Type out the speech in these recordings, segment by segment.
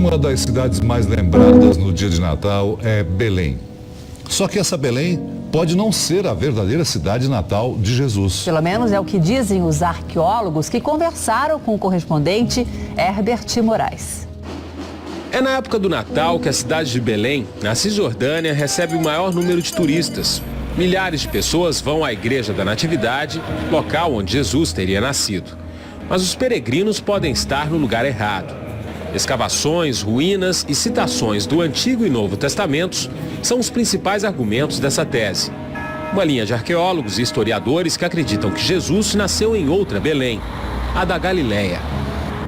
Uma das cidades mais lembradas no dia de Natal é Belém. Só que essa Belém pode não ser a verdadeira cidade natal de Jesus. Pelo menos é o que dizem os arqueólogos que conversaram com o correspondente Herbert Moraes. É na época do Natal que a cidade de Belém, na Cisjordânia, recebe o maior número de turistas. Milhares de pessoas vão à Igreja da Natividade, local onde Jesus teria nascido. Mas os peregrinos podem estar no lugar errado. Escavações, ruínas e citações do Antigo e Novo Testamentos são os principais argumentos dessa tese. Uma linha de arqueólogos e historiadores que acreditam que Jesus nasceu em outra Belém, a da Galileia.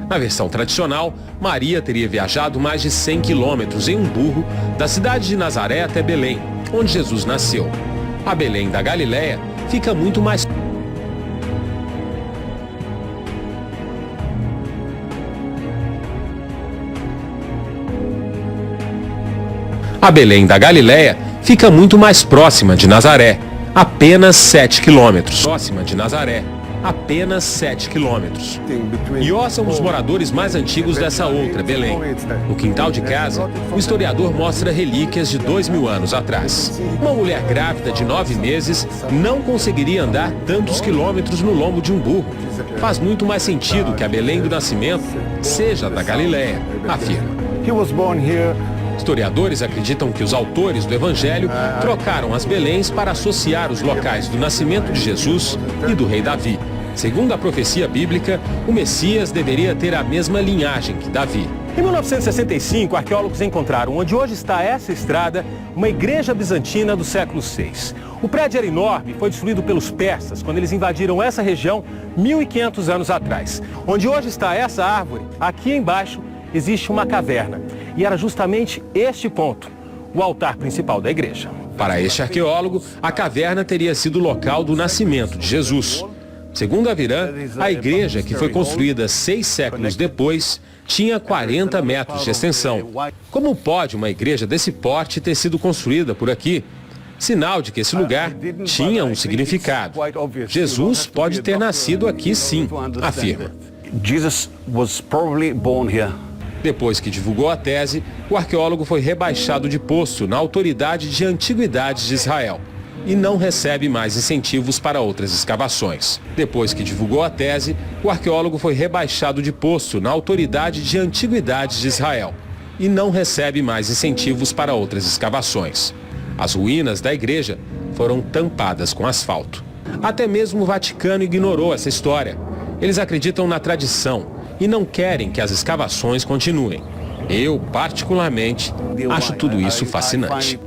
Na versão tradicional, Maria teria viajado mais de 100 quilômetros em um burro da cidade de Nazaré até Belém, onde Jesus nasceu. A Belém da Galileia fica muito mais... A Belém da Galileia fica muito mais próxima de Nazaré, apenas 7 quilômetros. Próxima de Nazaré, apenas 7 quilômetros. Ió são os moradores mais antigos dessa outra, Belém. No quintal de casa, o historiador mostra relíquias de 2.000 anos atrás. Uma mulher grávida de 9 meses não conseguiria andar tantos quilômetros no lombo de um burro. Faz muito mais sentido que a Belém do Nascimento seja da Galileia, afirma. Historiadores acreditam que os autores do Evangelho trocaram as Beléns para associar os locais do nascimento de Jesus e do rei Davi. Segundo a profecia bíblica, o Messias deveria ter a mesma linhagem que Davi. Em 1965, arqueólogos encontraram, onde hoje está essa estrada, uma igreja bizantina do século VI. O prédio era enorme e foi destruído pelos persas quando eles invadiram essa região 1.500 anos atrás. Onde hoje está essa árvore, aqui embaixo, existe uma caverna. E era justamente este ponto, o altar principal da igreja. Para este arqueólogo, a caverna teria sido o local do nascimento de Jesus. Segundo Aviran, a igreja, que foi construída 6 séculos depois, tinha 40 metros de extensão. Como pode uma igreja desse porte ter sido construída por aqui? Sinal de que esse lugar tinha um significado. Jesus pode ter nascido aqui sim, afirma. Jesus was probably born here. Depois que divulgou a tese, o arqueólogo foi rebaixado de posto na Autoridade de Antiguidades de Israel e não recebe mais incentivos para outras escavações. Depois que divulgou a tese, o arqueólogo foi rebaixado de posto na Autoridade de Antiguidades de Israel e não recebe mais incentivos para outras escavações. As ruínas da igreja foram tampadas com asfalto. Até mesmo o Vaticano ignorou essa história. Eles acreditam na tradição e não querem que as escavações continuem. Eu, particularmente, acho tudo isso fascinante.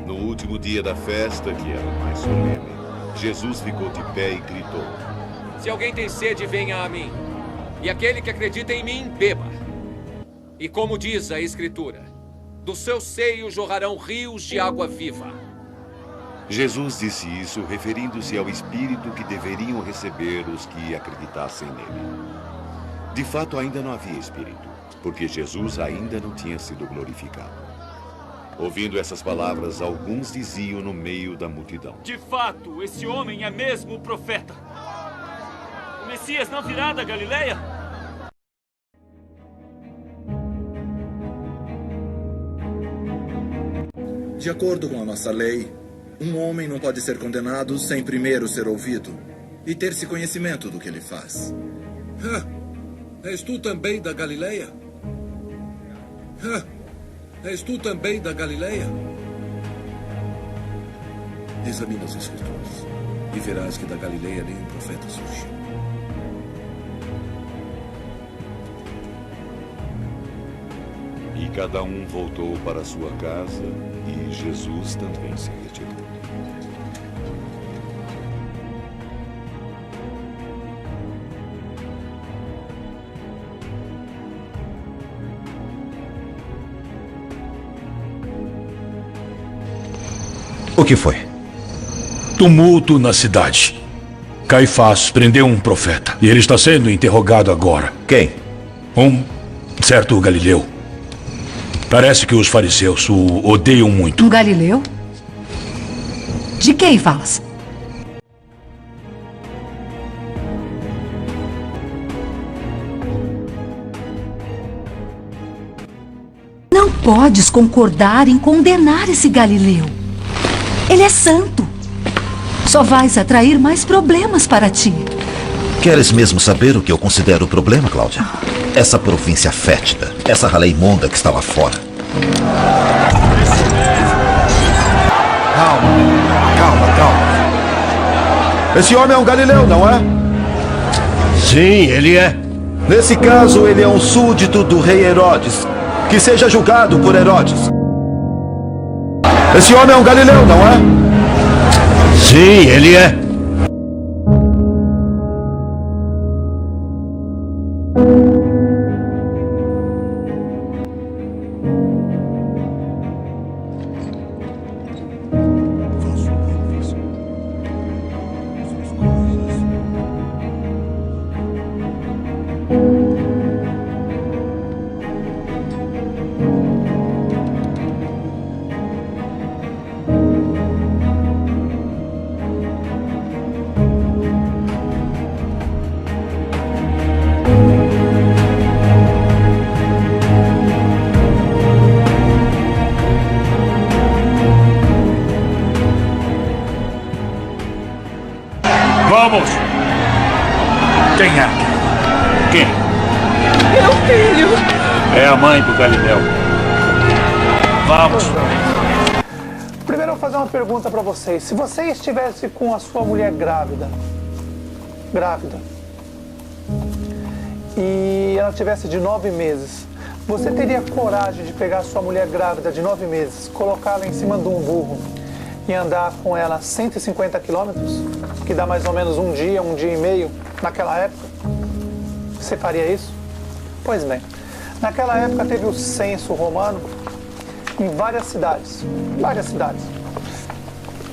No último dia da festa, que era mais solene, Jesus ficou de pé e gritou: Se alguém tem sede, venha a mim. E aquele que acredita em mim, beba. E como diz a Escritura, do seu seio jorrarão rios de água viva. Jesus disse isso referindo-se ao Espírito que deveriam receber os que acreditassem nele. De fato, ainda não havia Espírito, porque Jesus ainda não tinha sido glorificado. Ouvindo essas palavras, alguns diziam no meio da multidão: De fato, esse homem é mesmo o profeta. O Messias não virá da Galileia? De acordo com a nossa lei, um homem não pode ser condenado sem primeiro ser ouvido e ter-se conhecimento do que ele faz. És tu também da Galileia? És tu também da Galileia? Examina as Escrituras e verás que da Galileia nenhum profeta surgiu. E cada um voltou para sua casa e Jesus também se retirou. O que foi? Tumulto na cidade. Caifás prendeu um profeta e ele está sendo interrogado agora. Quem? Um certo Galileu. Parece que os fariseus o odeiam muito. Um Galileu? De quem falas? Não podes concordar em condenar esse Galileu. Ele é santo. Só vais atrair mais problemas para ti. Queres mesmo saber o que eu considero o problema, Cláudia? Essa província fétida, essa ralé imunda que está lá fora. Calma. Esse homem é um galileu, não é? Sim, ele é. Nesse caso, ele é um súdito do rei Herodes. Que seja julgado por Herodes. Esse homem é um galileu, não é? Sim, ele é. Vamos! Quem é? Quem? Meu filho! É a mãe do Galileu. Vamos! Primeiro eu vou fazer uma pergunta para vocês. Se você estivesse com a sua mulher grávida, e ela tivesse de 9 meses, você teria coragem de pegar a sua mulher grávida de 9 meses, colocá-la em cima de um burro e andar com ela 150 quilômetros, que dá mais ou menos um dia e meio naquela época? Você faria isso? Pois bem, naquela época teve o censo romano em várias cidades,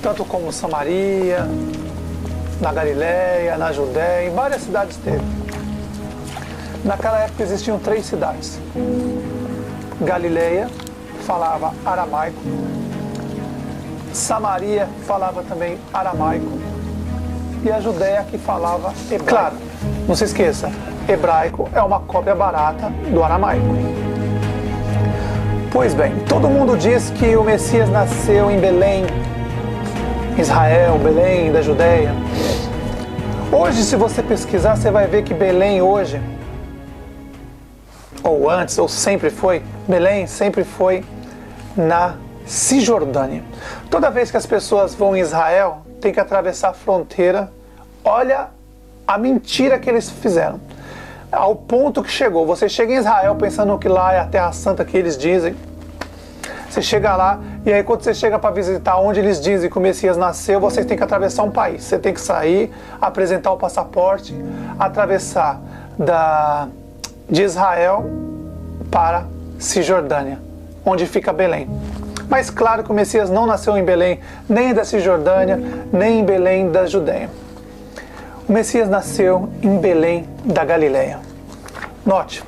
tanto como Samaria, na Galileia, na Judéia, em várias cidades teve. Naquela época existiam 3 cidades. Galileia falava aramaico, Samaria falava também aramaico e a Judéia que falava hebraico. Claro, não se esqueça, hebraico é uma cópia barata do aramaico. Pois bem, todo mundo diz que o Messias nasceu em Belém, Israel, Belém da Judéia. Hoje, se você pesquisar, você vai ver que Belém hoje, ou antes, ou sempre foi, Belém sempre foi na Cisjordânia. Toda vez que as pessoas vão em Israel, tem que atravessar a fronteira. Olha a mentira que eles fizeram. Ao ponto que chegou. Você chega em Israel pensando que lá é a Terra Santa que eles dizem. Você chega lá e aí quando você chega para visitar onde eles dizem que o Messias nasceu, você tem que atravessar um país. Você tem que sair, apresentar o passaporte, atravessar de Israel para Cisjordânia, onde fica Belém. Mas claro que o Messias não nasceu em Belém, nem da Cisjordânia, nem em Belém da Judéia. O Messias nasceu em Belém da Galileia. Note,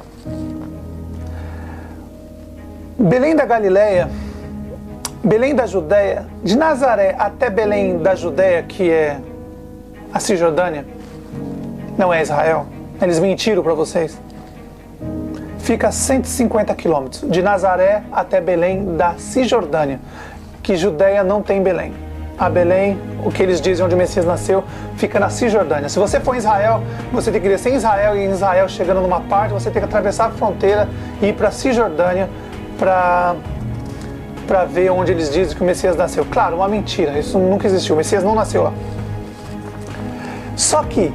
Belém da Galileia, Belém da Judéia, de Nazaré até Belém da Judéia, que é a Cisjordânia, não é Israel, eles mentiram para vocês. Fica a 150 quilômetros, de Nazaré até Belém da Cisjordânia, que Judéia não tem Belém. A Belém, o que eles dizem onde o Messias nasceu, fica na Cisjordânia. Se você for em Israel, você tem que descer em Israel, e em Israel, chegando numa parte, você tem que atravessar a fronteira e ir para a Cisjordânia para ver onde eles dizem que o Messias nasceu. Claro, uma mentira, isso nunca existiu, o Messias não nasceu lá. Só que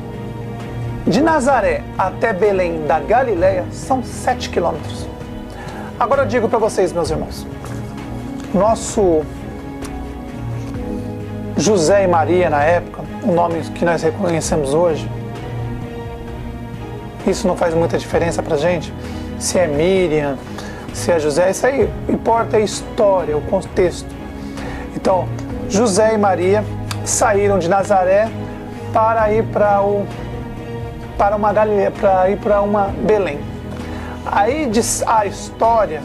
de Nazaré até Belém da Galileia são 7 quilômetros. Agora eu digo para vocês, meus irmãos, nosso José e Maria na época, o nome que nós reconhecemos hoje, isso não faz muita diferença pra gente, se é Miriam, se é José, isso aí importa a história, o contexto. Então, José e Maria saíram de Nazaré para ir para uma Belém. Aí a história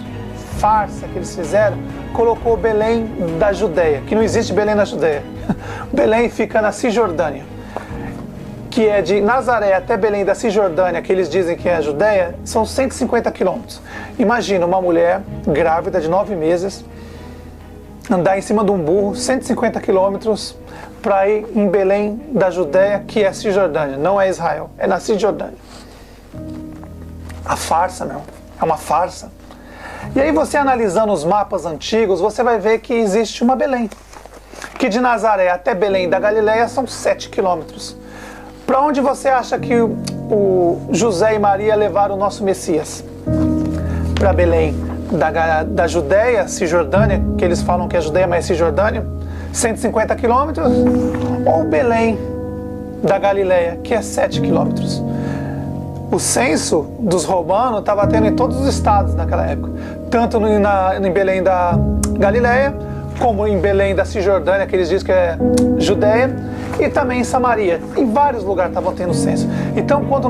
farsa que eles fizeram, colocou Belém da Judéia, que não existe Belém na Judéia. Belém fica na Cisjordânia, que é de Nazaré até Belém da Cisjordânia, que eles dizem que é a Judéia, são 150 quilômetros. Imagina uma mulher grávida de 9 meses, andar em cima de um burro, 150 quilômetros, para ir em Belém da Judéia, que é Cisjordânia, não é Israel, é na Cisjordânia. A farsa, meu, é uma farsa. E aí você analisando os mapas antigos, você vai ver que existe uma Belém, que de Nazaré até Belém da Galileia são 7 quilômetros. Para onde você acha que o José e Maria levaram o nosso Messias? Para Belém da Judéia, Cisjordânia, que eles falam que é Judéia, mas é Cisjordânia, 150 quilômetros, ou Belém da Galileia, que é 7 quilômetros. O censo dos romanos estava tendo em todos os estados naquela época, tanto em Belém da Galileia, como em Belém da Cisjordânia, que eles dizem que é Judéia, e também em Samaria. Em vários lugares estavam tendo censo. Então, quando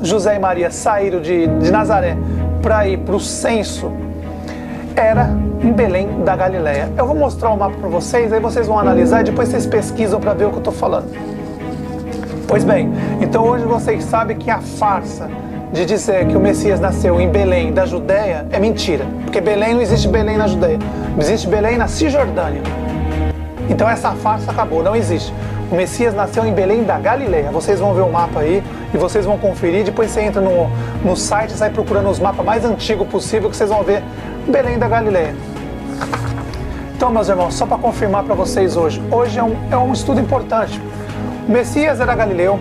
José e Maria saíram de Nazaré para ir para o censo, era em Belém da Galileia. Eu vou mostrar o mapa para vocês, aí vocês vão analisar e depois vocês pesquisam para ver o que eu estou falando. Pois bem, então hoje vocês sabem que a farsa de dizer que o Messias nasceu em Belém da Judéia é mentira. Porque Belém não existe Belém na Judéia. Existe Belém na Cisjordânia. Então essa farsa acabou, não existe. O Messias nasceu em Belém da Galileia. Vocês vão ver o mapa aí e vocês vão conferir. Depois você entra no site e sai procurando os mapas mais antigos possível que vocês vão ver Belém da Galileia. Então, meus irmãos, só para confirmar para vocês hoje. Hoje é um estudo importante. O Messias era galileu,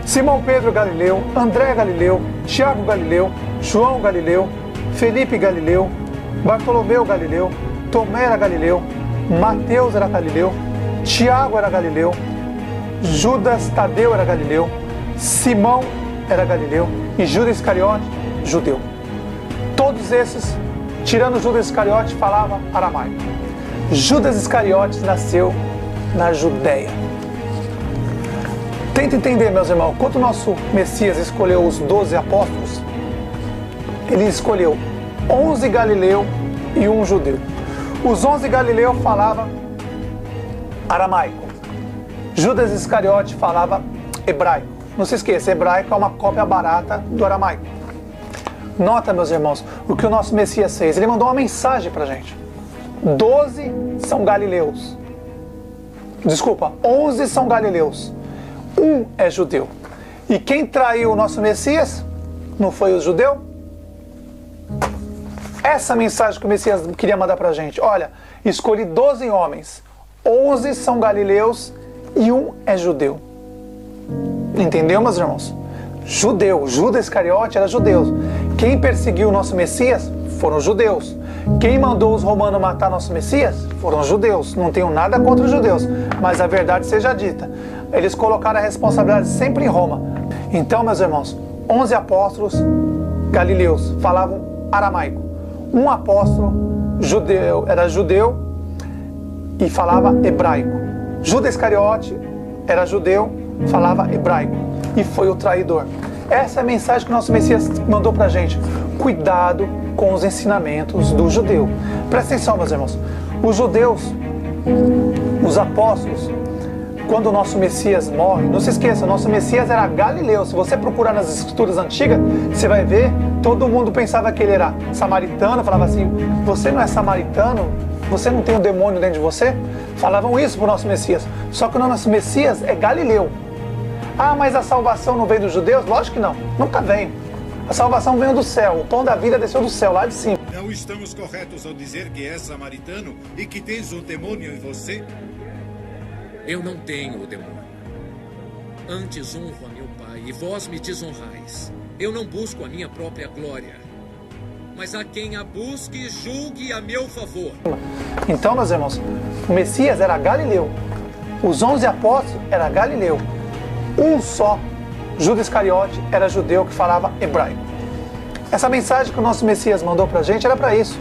Simão Pedro Galileu, André Galileu, Tiago Galileu, João Galileu, Felipe Galileu, Bartolomeu Galileu, Tomé era Galileu, Mateus era Galileu, Tiago era Galileu, Judas Tadeu era Galileu, Simão era Galileu e Judas Iscariote, judeu. Todos esses, tirando Judas Iscariote, falavam aramaico. Judas Iscariote nasceu na Judéia. Tenta entender, meus irmãos, quando o nosso Messias escolheu os 12 apóstolos, ele escolheu 11 galileus e 1 judeu. Os 11 galileus falavam aramaico. Judas Iscariote falava hebraico. Não se esqueça, hebraico é uma cópia barata do aramaico. Nota, meus irmãos, o que o nosso Messias fez. Ele mandou uma mensagem para a gente. 12 são galileus. Desculpa, 11 são galileus. 1 é judeu. E quem traiu o nosso Messias? Não foi o judeu? Essa mensagem que o Messias queria mandar pra gente. Olha, escolhi 12 homens. 11 são galileus e 1 é judeu. Entendeu, meus irmãos? Judeu. Judas Iscariote era judeu. Quem perseguiu o nosso Messias foram os judeus. Quem mandou os romanos matar nosso Messias foram os judeus. Não tenho nada contra os judeus, mas a verdade seja dita. Eles colocaram a responsabilidade sempre em Roma. Então, meus irmãos, 11 apóstolos galileus falavam aramaico. 1 apóstolo era judeu e falava hebraico. Judas Iscariote era judeu, falava hebraico e foi o traidor. Essa é a mensagem que o nosso Messias mandou pra gente. Cuidado com os ensinamentos do judeu. Presta atenção, meus irmãos. Os judeus, os apóstolos, quando o nosso Messias morre, não se esqueça, o nosso Messias era galileu. Se você procurar nas escrituras antigas, você vai ver, todo mundo pensava que ele era samaritano, falava assim, você não é samaritano? Você não tem um demônio dentro de você? Falavam isso para o nosso Messias. Só que o nosso Messias é galileu. Ah, mas a salvação não veio dos judeus? Lógico que não, nunca veio. A salvação veio do céu, o pão da vida desceu do céu, lá de cima. Não estamos corretos ao dizer que és samaritano e que tens um demônio em você? Eu não tenho o demônio. Antes honro a meu Pai e vós me desonrais. Eu não busco a minha própria glória, mas a quem a busque, julgue a meu favor. Então, meus irmãos, o Messias era galileu. Os 11 apóstolos eram galileu. Um só, Judas Iscariote, era judeu que falava hebraico. Essa mensagem que o nosso Messias mandou pra gente era para isso.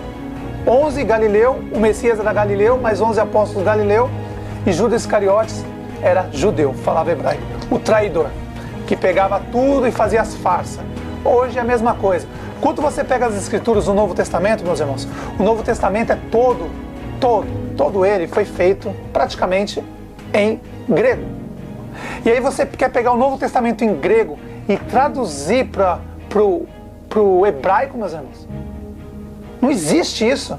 11 galileu, o Messias era galileu, mais 11 apóstolos galileu, e Judas Iscariotes era judeu, falava hebraico. O traidor, que pegava tudo e fazia as farsas. Hoje é a mesma coisa. Quando você pega as escrituras do Novo Testamento, meus irmãos, o Novo Testamento é todo ele foi feito praticamente em grego. E aí você quer pegar o Novo Testamento em grego e traduzir para o hebraico, meus irmãos? Não existe isso.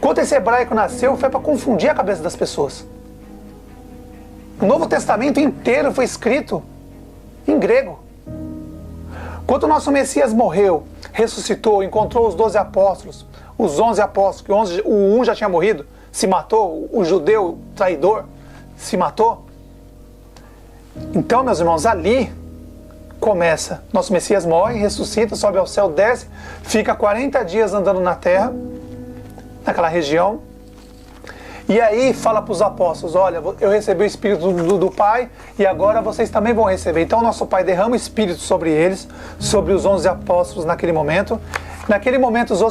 Quando esse hebraico nasceu, foi para confundir a cabeça das pessoas. O Novo Testamento inteiro foi escrito em grego. Quando o nosso Messias morreu, ressuscitou, encontrou os 12 apóstolos, os 11 apóstolos, que um já tinha morrido, se matou, o judeu traidor se matou. Então, meus irmãos, ali começa. Nosso Messias morre, ressuscita, sobe ao céu, desce, fica 40 dias andando na terra, naquela região. E aí fala para os apóstolos, olha, eu recebi o Espírito do Pai e agora vocês também vão receber. Então nosso Pai derrama o Espírito sobre eles, sobre os 11 apóstolos naquele momento. Naquele momento os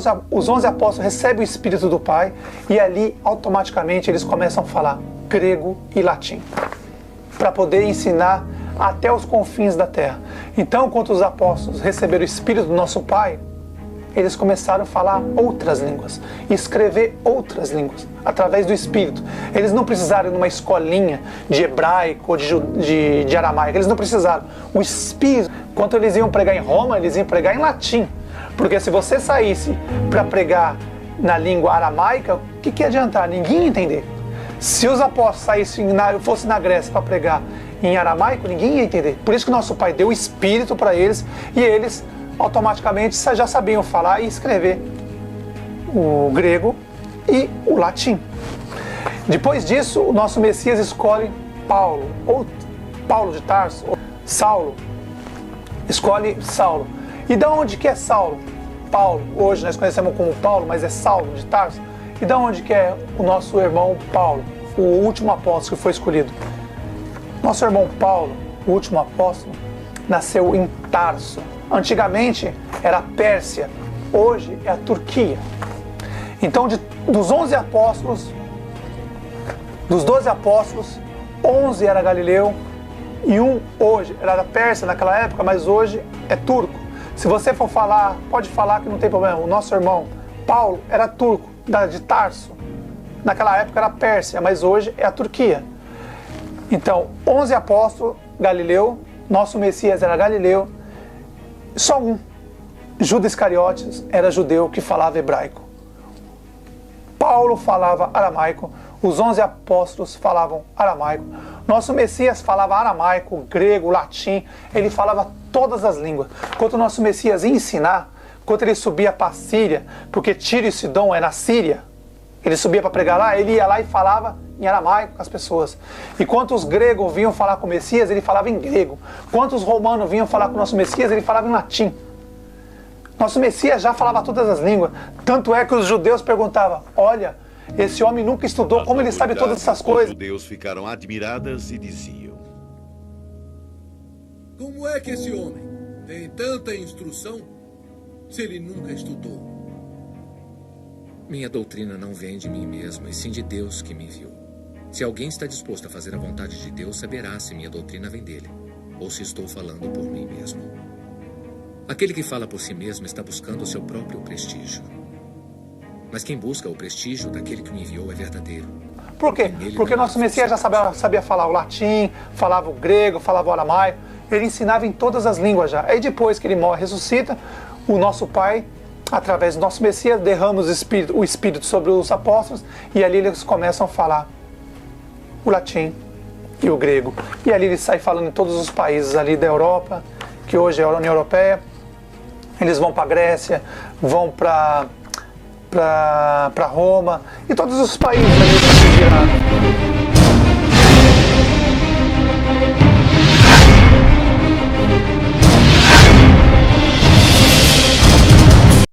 11 apóstolos recebem o Espírito do Pai e ali automaticamente eles começam a falar grego e latim, para poder ensinar até os confins da terra. Então, quando os apóstolos receberam o Espírito do nosso Pai, eles começaram a falar outras línguas, escrever outras línguas, através do Espírito. Eles não precisaram de uma escolinha de hebraico ou de aramaico, eles não precisaram. O Espírito, quando eles iam pregar em Roma, eles iam pregar em latim. Porque se você saísse para pregar na língua aramaica, o que ia adiantar? Ninguém ia entender. Se os apóstolos fossem na Grécia para pregar em aramaico, ninguém ia entender. Por isso que nosso Pai deu o Espírito para eles e eles automaticamente já sabiam falar e escrever o grego e o latim. Depois disso, o nosso Messias escolhe Paulo, ou Paulo de Tarso, ou Saulo. Escolhe Saulo. E de onde que é Saulo? Paulo, hoje nós conhecemos como Paulo, mas é Saulo de Tarso. E de onde que é o nosso irmão Paulo, o último apóstolo que foi escolhido? Nosso irmão Paulo, o último apóstolo, nasceu em Tarso. Antigamente era a Pérsia, hoje é a Turquia. Então dos 11 apóstolos, dos 12 apóstolos, 11 era Galileu e um hoje era da Pérsia naquela época, mas hoje é turco. Se você for falar, pode falar que não tem problema. O nosso irmão Paulo era turco, de Tarso. Naquela época era a Pérsia, mas hoje é a Turquia. Então, 11 apóstolos, Galileu, nosso Messias era Galileu, só um, Judas Iscariotes, era judeu que falava hebraico. Paulo falava aramaico, os 11 apóstolos falavam aramaico. Nosso Messias falava aramaico, grego, latim, ele falava todas as línguas. Quando o nosso Messias ia ensinar, quando ele subia para a Síria, porque Tiro e Sidom é na Síria, ele subia para pregar lá, ele ia lá e falava em aramaico com as pessoas. E quando os gregos vinham falar com o Messias, ele falava em grego. Quando os romanos vinham falar com o nosso Messias, ele falava em latim. Nosso Messias já falava todas as línguas. Tanto é que os judeus perguntavam, olha, esse homem nunca estudou, como ele sabe todas essas coisas? Os judeus ficaram admiradas e diziam, como é que esse homem tem tanta instrução se ele nunca estudou? Minha doutrina não vem de mim mesmo, e sim de Deus que me enviou. Se alguém está disposto a fazer a vontade de Deus, saberá se minha doutrina vem dele, ou se estou falando por mim mesmo. Aquele que fala por si mesmo está buscando o seu próprio prestígio. Mas quem busca o prestígio daquele que me enviou é verdadeiro. Por quê? Porque nosso Messias já sabia falar o latim, falava o grego, falava o aramaico. Ele ensinava em todas as línguas já. Aí depois que ele morre, ressuscita, o nosso Pai, através do nosso Messias, derrama o Espírito sobre os apóstolos e ali eles começam a falar o latim e o grego. E ali ele sai falando em todos os países ali da Europa, que hoje é a União Europeia. Eles vão para a Grécia, vão para Roma e todos os países ali